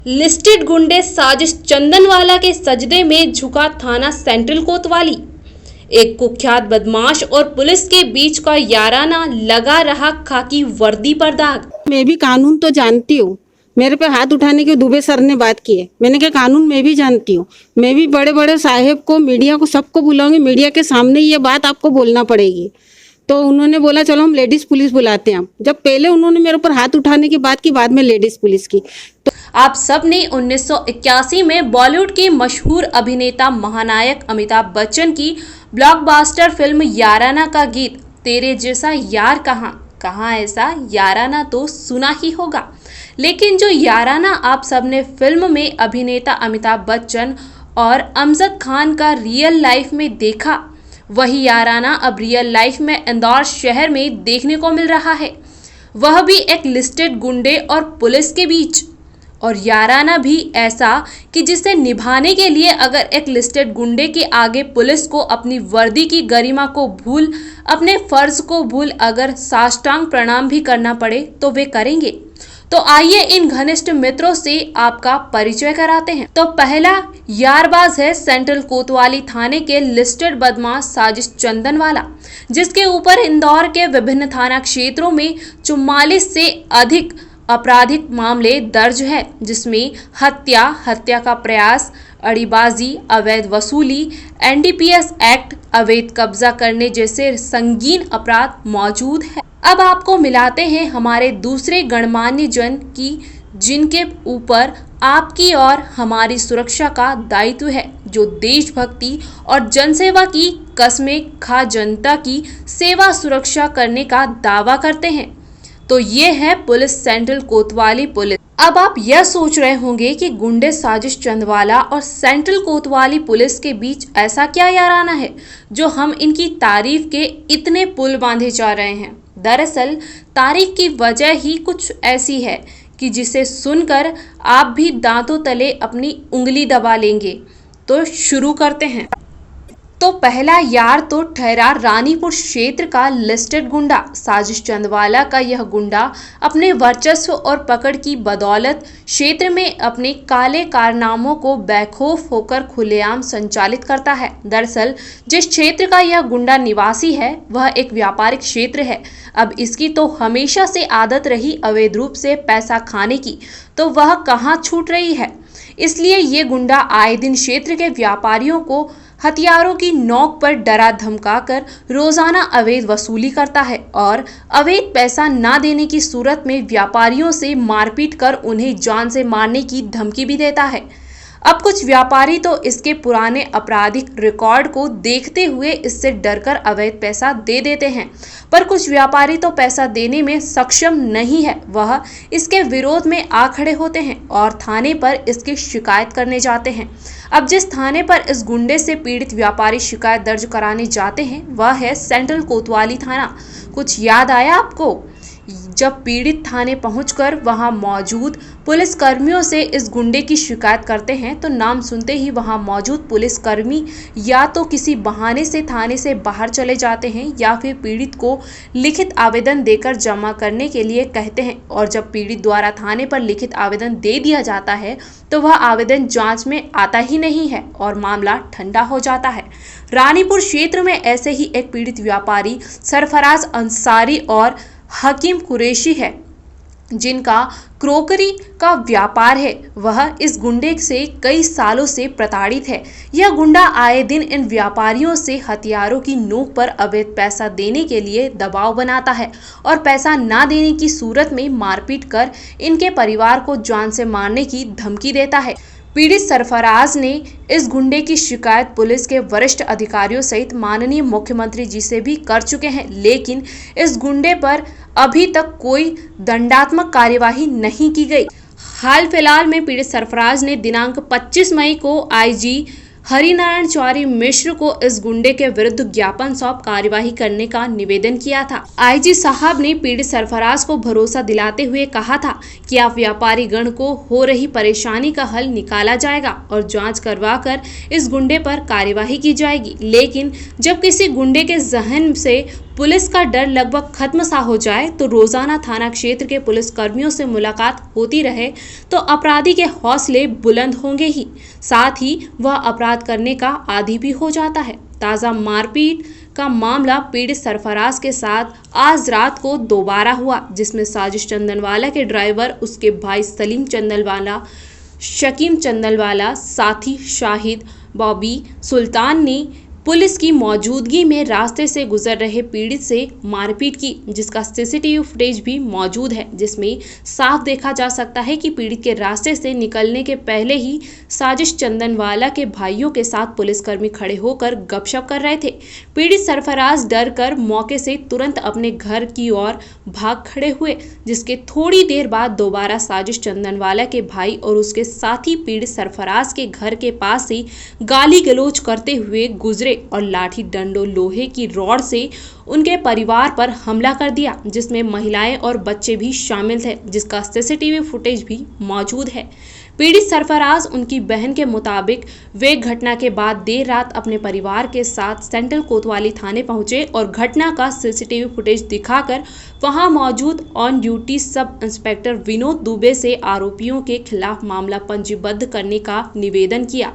Listed गुंडे साजिश चंदनवाला के सजदे में झुका थाना सेंट्रल कोतवाली। एक कुख्यात बदमाश और पुलिस के बीच का याराना, लगा रहा खाकी वर्दी पर दाग। मैं भी कानून तो जानती हूँ। मेरे पे हाथ उठाने के दुबे सर ने बात की है। मैंने कहा कानून मैं भी जानती हूँ। मैं भी बड़े बड़े साहेब को, मीडिया को, सबको बुलाऊंगी। मीडिया के सामने ये बात आपको बोलना पड़ेगी। तो उन्होंने बोला चलो हम लेडीज पुलिस बुलाते हैं। जब पहले उन्होंने मेरे ऊपर हाथ उठाने की बात की, बाद में लेडीज पुलिस की। तो आप सब ने 1981 में बॉलीवुड के मशहूर अभिनेता महानायक अमिताभ बच्चन की ब्लॉकबस्टर फिल्म याराना का गीत तेरे जैसा यार कहाँ ऐसा याराना तो सुना ही होगा। लेकिन जो याराना आप सब ने फिल्म में अभिनेता अमिताभ बच्चन और अमजद खान का रियल लाइफ में देखा, वही याराना अब रियल लाइफ में इंदौर शहर में देखने को मिल रहा है, वह भी एक लिस्टेड गुंडे और पुलिस के बीच। और याराना भी ऐसा कि जिसे निभाने के लिए अगर एक लिस्टेड गुंडे के आगे पुलिस को अपनी वर्दी की गरिमा को भूल, अपने फर्ज को भूल अगर साष्टांग प्रणाम भी करना पड़े तो वे करेंगे। तो आइए इन घनिष्ठ मित्रों से आपका परिचय कराते हैं। तो पहला यारबाज है सेंट्रल कोतवाली थाने के लिस्टेड बदमाश साजिश चंदनवाला, जिसके ऊपर इंदौर के विभिन्न थाना क्षेत्रों में 44 से अधिक आपराधिक मामले दर्ज है, जिसमें हत्या का प्रयास, अड़ीबाजी, अवैध वसूली, एनडीपीएस एक्ट, अवैध कब्जा करने जैसे संगीन अपराध मौजूद है। अब आपको मिलाते हैं हमारे दूसरे गणमान्य जन की, जिनके ऊपर आपकी और हमारी सुरक्षा का दायित्व है, जो देशभक्ति और जनसेवा की कस्में खा जनता की सेवा सुरक्षा करने का दावा करते हैं। तो ये है पुलिस सेंट्रल कोतवाली पुलिस। अब आप यह सोच रहे होंगे कि गुंडे साजिश चंदवाला और सेंट्रल कोतवाली पुलिस के बीच ऐसा क्या याराना है जो हम इनकी तारीफ के इतने पुल बांधे जा रहे हैं। दरअसल तारीफ की वजह ही कुछ ऐसी है कि जिसे सुनकर आप भी दांतों तले अपनी उंगली दबा लेंगे। तो शुरू करते हैं। तो पहला यार तो ठहरा रानीपुर क्षेत्र का लिस्टेड गुंडा साजिश चंदवाला का। यह गुंडा अपने वर्चस्व और पकड़ की बदौलत क्षेत्र में अपने काले कारनामों को बेखौफ होकर खुलेआम संचालित करता है। दरअसल जिस क्षेत्र का यह गुंडा निवासी है वह एक व्यापारिक क्षेत्र है। अब इसकी तो हमेशा से आदत रही अवैध रूप से पैसा खाने की, तो वह कहाँ छूट रही है। इसलिए ये गुंडा आए दिन क्षेत्र के व्यापारियों को हथियारों की नोक पर डरा धमकाकर रोजाना अवैध वसूली करता है और अवैध पैसा ना देने की सूरत में व्यापारियों से मारपीट कर उन्हें जान से मारने की धमकी भी देता है। अब कुछ व्यापारी तो इसके पुराने आपराधिक रिकॉर्ड को देखते हुए इससे डरकर अवैध पैसा दे देते हैं, पर कुछ व्यापारी तो पैसा देने में सक्षम नहीं है, वह इसके विरोध में आ खड़े होते हैं और थाने पर इसकी शिकायत करने जाते हैं। अब जिस थाने पर इस गुंडे से पीड़ित व्यापारी शिकायत दर्ज कराने जाते हैं वह है सेंट्रल कोतवाली थाना। कुछ याद आया आपको? जब पीड़ित थाने पहुंचकर वहां मौजूद पुलिस कर्मियों से इस गुंडे की शिकायत करते हैं तो नाम सुनते ही वहां मौजूद पुलिस कर्मी या तो किसी बहाने से थाने से बाहर चले जाते हैं या फिर पीड़ित को लिखित आवेदन देकर जमा करने के लिए कहते हैं। और जब पीड़ित द्वारा थाने पर लिखित आवेदन दे दिया जाता है तो वह आवेदन जांच में आता ही नहीं है और मामला ठंडा हो जाता है। रानीपुर क्षेत्र में ऐसे ही एक पीड़ित व्यापारी सरफराज अंसारी और हकीम कुरैशी है, जिनका क्रोकरी का व्यापार है। वह इस गुंडे से कई सालों से प्रताड़ित है। यह गुंडा आए दिन इन व्यापारियों से हथियारों की नोक पर अवैध पैसा देने के लिए दबाव बनाता है और पैसा ना देने की सूरत में मारपीट कर इनके परिवार को जान से मारने की धमकी देता है। पीड़ित सरफराज ने इस गुंडे की शिकायत पुलिस के वरिष्ठ अधिकारियों सहित माननीय मुख्यमंत्री जी से भी कर चुके हैं, लेकिन इस गुंडे पर अभी तक कोई दंडात्मक कार्यवाही नहीं की गई। हाल फिलहाल में पीड़ित सरफराज ने दिनांक 25 मई को आईजी हरिनारायण चौरी मिश्र को इस गुंडे के विरुद्ध ज्ञापन सौंप कार्यवाही करने का निवेदन किया था। आईजी साहब ने पीड़ित सरफराज को भरोसा दिलाते हुए कहा था कि आप व्यापारी गण को हो रही परेशानी का हल निकाला जाएगा और जांच करवाकर इस गुंडे पर कार्यवाही की जाएगी। लेकिन जब किसी गुंडे के जहन से पुलिस का डर लगभग खत्म सा हो जाए तो रोजाना थाना क्षेत्र के पुलिस कर्मियों से मुलाकात होती रहे तो अपराधी के हौसले बुलंद होंगे ही, साथ ही वह अपराध करने का आदी भी हो जाता है। ताज़ा मारपीट का मामला पीड़ित सरफराज के साथ आज रात को दोबारा हुआ, जिसमें साजिश चंदनवाला के ड्राइवर, उसके भाई सलीम चंदनवाला, शकीम चंदनवाला, साथी शाहिद बॉबी सुल्तान ने पुलिस की मौजूदगी में रास्ते से गुजर रहे पीड़ित से मारपीट की, जिसका सीसीटीवी फुटेज भी मौजूद है, जिसमें साफ देखा जा सकता है कि पीड़ित के रास्ते से निकलने के पहले ही साजिश चंदनवाला के भाइयों के साथ पुलिसकर्मी खड़े होकर गपशप कर रहे थे। पीड़ित सरफराज डर कर मौके से तुरंत अपने घर की ओर भाग खड़े हुए, जिसके थोड़ी देर बाद दोबारा साजिश चंदनवाला के भाई और उसके साथी पीड़ित सरफराज के घर के पास से गाली गलौज करते हुए गुजरे और लाठी डंडों लोहे की रॉड से उनके परिवार पर हमला कर दिया, जिसमें महिलाएं और बच्चे भी शामिल थे, जिसका सीसीटीवी फुटेज भी मौजूद है। पीड़ित सरफराज उनकी बहन के मुताबिक वे घटना के बाद देर रात अपने परिवार के साथ सेंट्रल कोतवाली थाने पहुंचे और घटना का सीसीटीवी फुटेज दिखाकर वहां मौजूद on duty sub inspector Vinod Dubey से आरोपियों के खिलाफ मामला पंजीबद्ध करने का निवेदन किया।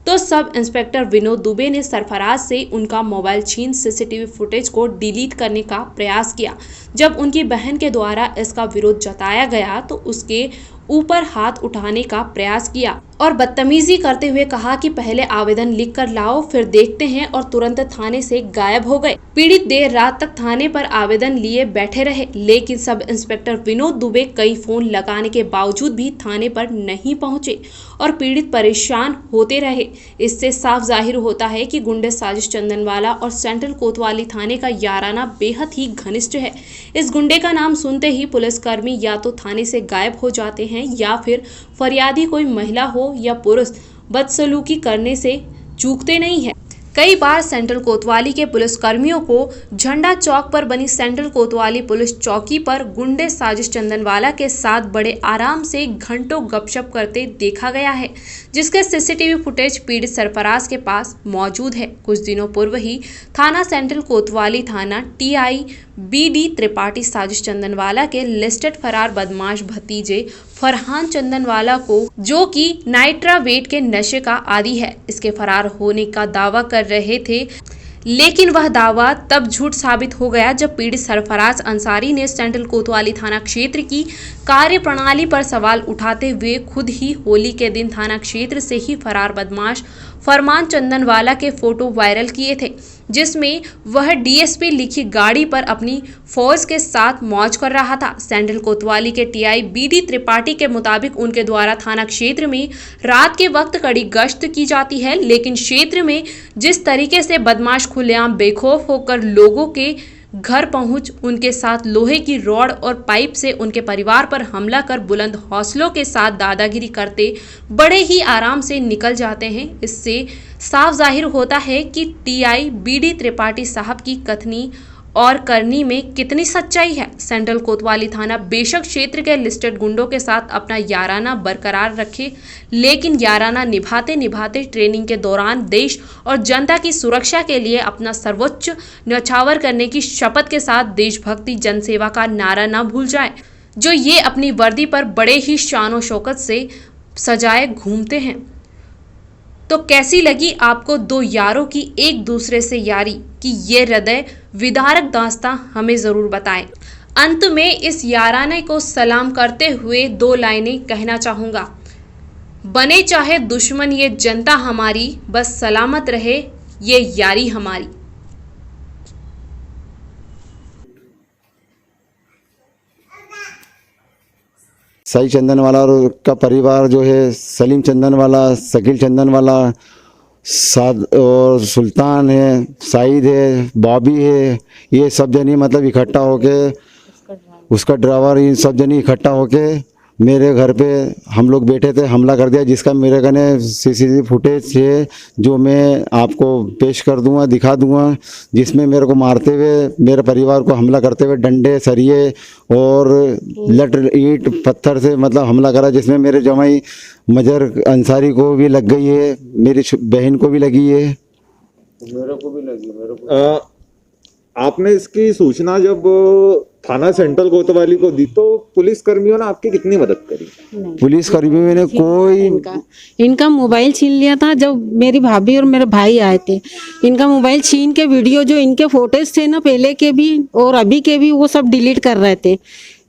तो सब इंस्पेक्टर विनोद दुबे ने सरफराज से उनका मोबाइल छीन सीसीटीवी फुटेज को डिलीट करने का प्रयास किया। जब उनकी बहन के द्वारा इसका विरोध जताया गया तो उसके ऊपर हाथ उठाने का प्रयास किया और बदतमीजी करते हुए कहा कि पहले आवेदन लिख कर लाओ, फिर देखते हैं, और तुरंत थाने से गायब हो गए। पीड़ित देर रात तक थाने पर आवेदन लिए बैठे रहे, लेकिन सब इंस्पेक्टर विनोद दुबे कई फोन लगाने के बावजूद भी थाने पर नहीं पहुंचे और पीड़ित परेशान होते रहे। इससे साफ जाहिर होता है कि गुंडे साजिश चंदनवाला और सेंट्रल कोतवाली थाने का याराना बेहद ही घनिष्ठ है। इस गुंडे का नाम सुनते ही पुलिसकर्मी या तो थाने से गायब हो जाते हैं या फिर फरियादी कोई महिला हो या पुरुष बदसलूकी करने से चूकते नहीं है। कई बार सेंट्रल कोतवाली के पुलिसकर्मियों को झंडा चौक पर बनी सेंट्रल कोतवाली पुलिस चौकी पर गुंडे साजिश चंदनवाला के साथ बड़े आराम से घंटों गपशप करते देखा गया है, जिसके सीसीटीवी फुटेज पीड़ित सरफराज के पास मौजूद है। कुछ दिनों पूर्व ही थाना सेंट्रल कोतवाली थाना टीआई बीडी त्रिपाठी साजिश चंदनवाला के लिस्टेड फरार बदमाश भतीजे फरहान चंदनवाला को, जो कि नाइट्रावेट के नशे का आदी है, इसके फरार होने का दावा कर रहे थे, लेकिन वह दावा तब झूठ साबित हो गया जब पीड़ित सरफराज अंसारी ने सेंट्रल कोतवाली थाना क्षेत्र की कार्यप्रणाली पर सवाल उठाते हुए खुद ही होली के दिन थाना क्षेत्र से ही फरार बदमाश फरमान चंदनवाला के फोटो वायरल किए थे, जिसमें वह डीएसपी लिखी गाड़ी पर अपनी फौज के साथ मौज कर रहा था। सेंट्रल कोतवाली के टीआई बीडी त्रिपाठी के मुताबिक उनके द्वारा थाना क्षेत्र में रात के वक्त कड़ी गश्त की जाती है, लेकिन क्षेत्र में जिस तरीके से बदमाश खुलेआम बेखौफ होकर लोगों के घर पहुंच उनके साथ लोहे की रॉड और पाइप से उनके परिवार पर हमला कर बुलंद हौसलों के साथ दादागिरी करते बड़े ही आराम से निकल जाते हैं, इससे साफ जाहिर होता है कि टीआई बीडी त्रिपाठी साहब की कथनी और करनी में कितनी सच्चाई है। सेंट्रल कोतवाली थाना बेशक क्षेत्र के लिस्टेड गुंडों के साथ अपना याराना बरकरार रखे, लेकिन याराना निभाते निभाते ट्रेनिंग के दौरान देश और जनता की सुरक्षा के लिए अपना सर्वोच्च न्यौछावर करने की शपथ के साथ देशभक्ति जनसेवा का नारा न भूल जाए, जो ये अपनी वर्दी पर बड़े ही शान शौकत से सजाए घूमते हैं। तो कैसी लगी आपको दो यारों की एक दूसरे से यारी कि ये हृदय विदारक दास्तां, हमें ज़रूर बताएं। अंत में इस याराने को सलाम करते हुए दो लाइनें कहना चाहूँगा। बने चाहे दुश्मन ये जनता हमारी, बस सलामत रहे ये यारी हमारी। साई चंदनवाला और उसका परिवार जो है सलीम चंदनवाला, शकील चंदनवाला, साद और सुल्तान है, साइद है, बॉबी है, ये सब जनी मतलब इकट्ठा होके, उसका ड्राइवर, इन सब जनी इकट्ठा होके मेरे घर पे हम लोग बैठे थे, हमला कर दिया, जिसका मेरे कने सीसीटीवी फुटेज है जो मैं आपको पेश कर दूंगा, दिखा दूंगा, जिसमें मेरे को मारते हुए, मेरे परिवार को हमला करते हुए डंडे, सरिये और लट ईंट पत्थर से मतलब हमला करा, जिसमें मेरे जमाई मजर अंसारी को भी लग गई है, मेरी बहन को भी लगी है, मेरे को भी लगी। आपने इसकी सूचना जब थाना सेंट्रल कोतवाली को दी तो पुलिस कर्मियों ने आपकी कितनी मदद करी? पुलिस कर्मियों ने कोई इनका मोबाइल छीन लिया था जब मेरी भाभी और मेरे भाई आए थे। इनका मोबाइल छीन के वीडियो जो इनके फोटोज थे ना, पहले के भी और अभी के भी, वो सब डिलीट कर रहे थे।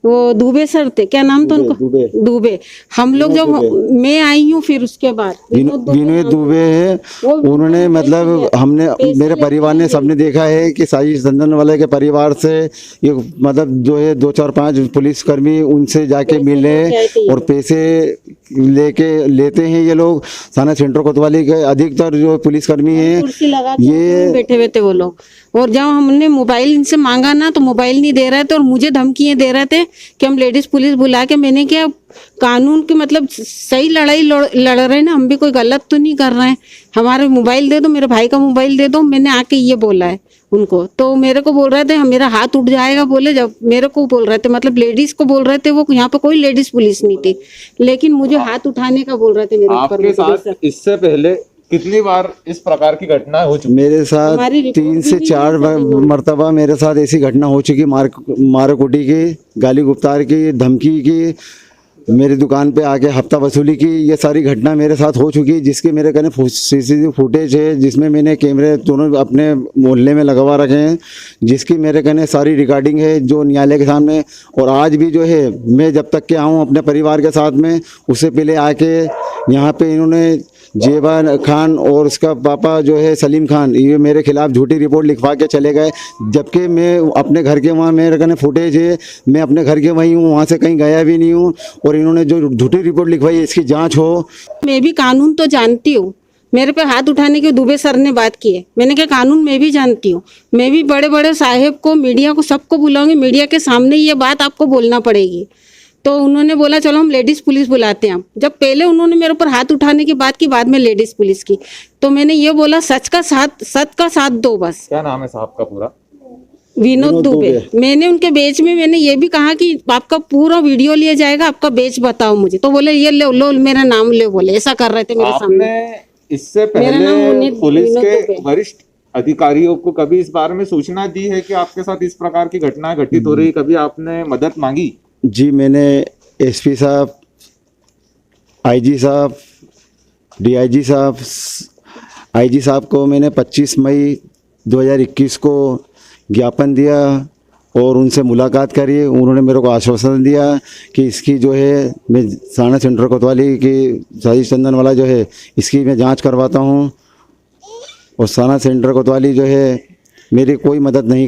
वो दुबे सर थे, क्या नाम था उनको? दुबे। हम लोग जब मैं आई हूँ फिर उसके बाद विनोद दुबे है, उन्होंने मतलब हमने मेरे परिवार ने सबने देखा है कि साजिश चंदन वाले के परिवार से ये मतलब जो है 2-4-5 पुलिसकर्मी उनसे जाके मिले और पैसे लेते हैं। ये लोग थाना सेंट्रल कोतवाली के अधिकतर जो पुलिसकर्मी हैं ये बैठे हुए थे वो लोग। और जब हमने मोबाइल इनसे मांगा ना तो मोबाइल नहीं दे रहे थे और मुझे धमकियां दे रहे थे कि हम लेडीज पुलिस बुला के, मैंने क्या कानून की मतलब सही लड़ाई लड़ रहे हैं ना, हम भी कोई गलत तो नहीं कर रहे हैं। हमारे मोबाइल दे दो, मेरे भाई का मोबाइल दे दो। मैंने आके ये बोला है उनको, तो मेरे को बोल रहे थे मेरा हाथ उठ जाएगा बोले। जब मेरे को बोल रहे थे मतलब लेडीज को बोल रहे थे, वो यहाँ पे कोई लेडीज पुलिस नहीं थी, लेकिन मुझे हाथ उठाने का बोल रहे थे मेरे ऊपर। आपके साथ इससे पहले कितनी बार इस प्रकार की घटना हो चुकी? मेरे साथ 3 से 4 मरतबा मेरे साथ ऐसी घटना हो चुकी, मारकुटी की, गाली गुफ्तार की, धमकी की, मेरी दुकान पे आके हफ्ता वसूली की, ये सारी घटना मेरे साथ हो चुकी। जिसके मेरे कहने CCTV फुटेज है, जिसमें मैंने कैमरे दोनों अपने मोहल्ले में लगवा रखे हैं, जिसकी मेरे कहने सारी रिकॉर्डिंग है जो न्यायालय के सामने। और आज भी जो है मैं जब तक के आऊँ अपने परिवार के साथ में, उससे पहले आके यहाँ पे इन्होंने जेबा खान और उसका पापा जो है सलीम खान, ये मेरे खिलाफ झूठी रिपोर्ट लिखवा के चले गए। जबकि मैं अपने घर के वहाँ मेरे कहने फुटेज है, मैं अपने घर के वहीं हूँ, वहाँ से कहीं गया भी नहीं हूँ। और इन्होंने जो झूठी रिपोर्ट लिखवाई है इसकी जांच हो। मैं भी कानून तो जानती हूँ। मेरे पे हाथ उठाने की दुबे सर ने बात की है। मैंने कहा कानून मैं भी जानती हूँ, मैं भी बड़े बड़े साहेब को, मीडिया को, सबको बुलाऊंगी। मीडिया के सामने ये बात आपको बोलना पड़ेगी। तो उन्होंने बोला चलो हम लेडीज पुलिस बुलाते हैं। जब पहले उन्होंने मेरे ऊपर हाथ उठाने की बात की, बाद में लेडीज पुलिस की, तो मैंने ये बोला सच का साथ दो बस। क्या नाम है साहब का पूरा? विनोद दुबे। मैंने उनके बेच में मैंने ये भी कहा कि आपका पूरा वीडियो लिया जाएगा, आपका बेच बताओ मुझे। तो बोले ये लो मेरा नाम ले, बोले ऐसा कर रहे थे मेरे सामने। इससे पहले पुलिस के वरिष्ठ अधिकारियों को कभी इस बारे में सूचना दी है कि आपके साथ इस प्रकार की घटना घटित हो रही, कभी आपने मदद मांगी? जी, मैंने SP साहब, IG साहब, DIG साहब, IG साहब को मैंने 25 मई 2021 को ज्ञापन दिया और उनसे मुलाकात करी। उन्होंने मेरे को आश्वासन दिया कि इसकी जो है मैं थाना सेंट्रल कोतवाली की साजिश चंदन वाला जो है इसकी मैं जांच करवाता हूं। और थाना सेंट्रल कोतवाली जो है मेरी कोई मदद नहीं